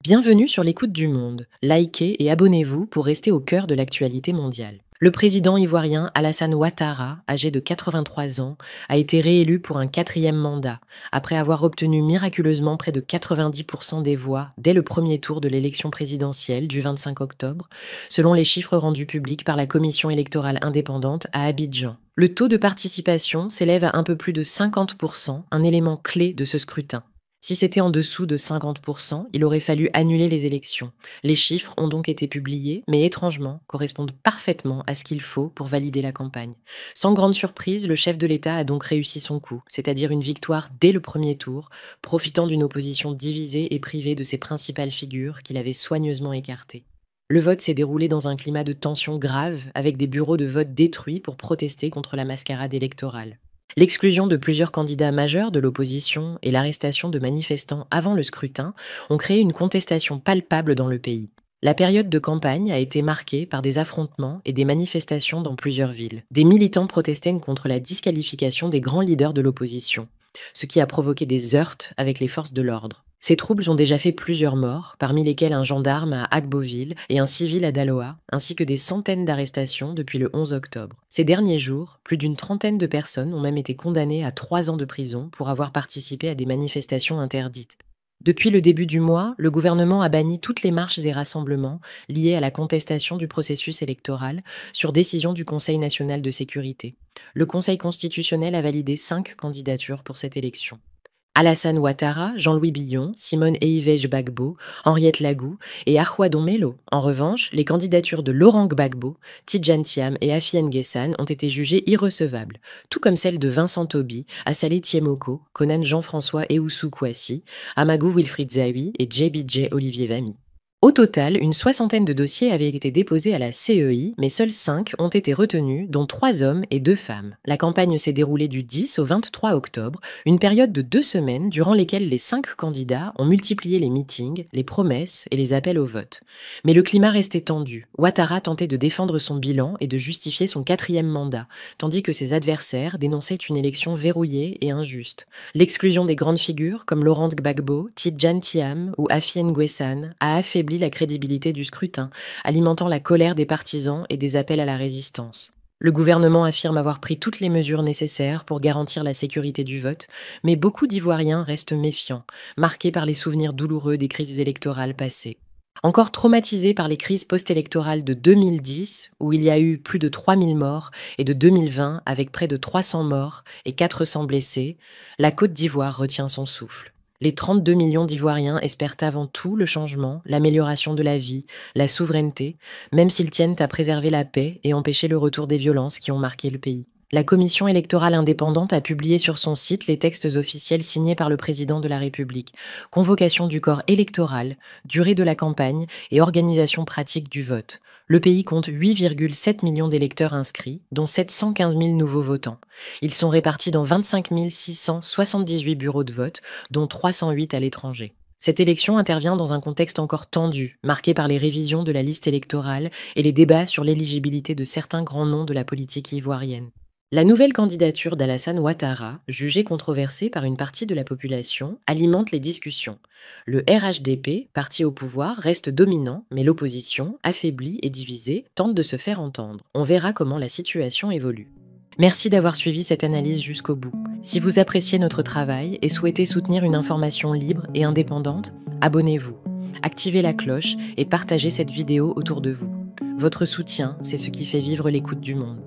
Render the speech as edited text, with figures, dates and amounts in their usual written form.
Bienvenue sur l'écoute du monde. Likez et abonnez-vous pour rester au cœur de l'actualité mondiale. Le président ivoirien Alassane Ouattara, âgé de 83 ans, a été réélu pour un 4e mandat, après avoir obtenu miraculeusement près de 90% des voix dès le premier tour de l'élection présidentielle du 25 octobre, selon les chiffres rendus publics par la Commission électorale indépendante à Abidjan. Le taux de participation s'élève à un peu plus de 50%, un élément clé de ce scrutin. Si c'était en dessous de 50%, il aurait fallu annuler les élections. Les chiffres ont donc été publiés, mais étrangement, correspondent parfaitement à ce qu'il faut pour valider la campagne. Sans grande surprise, le chef de l'État a donc réussi son coup, c'est-à-dire une victoire dès le premier tour, profitant d'une opposition divisée et privée de ses principales figures qu'il avait soigneusement écartées. Le vote s'est déroulé dans un climat de tension grave, avec des bureaux de vote détruits pour protester contre la mascarade électorale. L'exclusion de plusieurs candidats majeurs de l'opposition et l'arrestation de manifestants avant le scrutin ont créé une contestation palpable dans le pays. La période de campagne a été marquée par des affrontements et des manifestations dans plusieurs villes. Des militants protestaient contre la disqualification des grands leaders de l'opposition, ce qui a provoqué des heurts avec les forces de l'ordre. Ces troubles ont déjà fait plusieurs morts, parmi lesquels un gendarme à Agboville et un civil à Daloa, ainsi que des centaines d'arrestations depuis le 11 octobre. Ces derniers jours, plus d'une trentaine de personnes ont même été condamnées à 3 ans de prison pour avoir participé à des manifestations interdites. Depuis le début du mois, le gouvernement a banni toutes les marches et rassemblements liés à la contestation du processus électoral sur décision du Conseil national de sécurité. Le Conseil constitutionnel a validé 5 candidatures pour cette élection. Alassane Ouattara, Jean-Louis Billon, Simone Eivej Gbagbo, Henriette Lagou et Ahouadon Mello. En revanche, les candidatures de Laurent Gbagbo, Tidjane Thiam et Affi N'Guessan ont été jugées irrecevables, tout comme celles de Vincent Toby, Assalé Thiemoko, Conan Jean-François Eoussou Kouassi, Amadou Wilfried Zawi et JBJ Olivier Vamy. Au total, une 60aine de dossiers avaient été déposés à la CEI, mais seuls 5 ont été retenus, dont 3 hommes et 2 femmes. La campagne s'est déroulée du 10 au 23 octobre, une période de 2 semaines durant lesquelles les 5 candidats ont multiplié les meetings, les promesses et les appels au vote. Mais le climat restait tendu. Ouattara tentait de défendre son bilan et de justifier son 4e mandat, tandis que ses adversaires dénonçaient une élection verrouillée et injuste. L'exclusion des grandes figures comme Laurent Gbagbo, Tidjane Thiam ou Affi N'Guessan a affaibli la crédibilité du scrutin, alimentant la colère des partisans et des appels à la résistance. Le gouvernement affirme avoir pris toutes les mesures nécessaires pour garantir la sécurité du vote, mais beaucoup d'Ivoiriens restent méfiants, marqués par les souvenirs douloureux des crises électorales passées. Encore traumatisés par les crises post-électorales de 2010, où il y a eu plus de 3000 morts, et de 2020, avec près de 300 morts et 400 blessés, la Côte d'Ivoire retient son souffle. Les 32 millions d'Ivoiriens espèrent avant tout le changement, l'amélioration de la vie, la souveraineté, même s'ils tiennent à préserver la paix et empêcher le retour des violences qui ont marqué le pays. La Commission électorale indépendante a publié sur son site les textes officiels signés par le président de la République, convocation du corps électoral, durée de la campagne et organisation pratique du vote. Le pays compte 8,7 millions d'électeurs inscrits, dont 715 000 nouveaux votants. Ils sont répartis dans 25 678 bureaux de vote, dont 308 à l'étranger. Cette élection intervient dans un contexte encore tendu, marqué par les révisions de la liste électorale et les débats sur l'éligibilité de certains grands noms de la politique ivoirienne. La nouvelle candidature d'Alassane Ouattara, jugée controversée par une partie de la population, alimente les discussions. Le RHDP, parti au pouvoir, reste dominant, mais l'opposition, affaiblie et divisée, tente de se faire entendre. On verra comment la situation évolue. Merci d'avoir suivi cette analyse jusqu'au bout. Si vous appréciez notre travail et souhaitez soutenir une information libre et indépendante, abonnez-vous, activez la cloche et partagez cette vidéo autour de vous. Votre soutien, c'est ce qui fait vivre l'écoute du monde.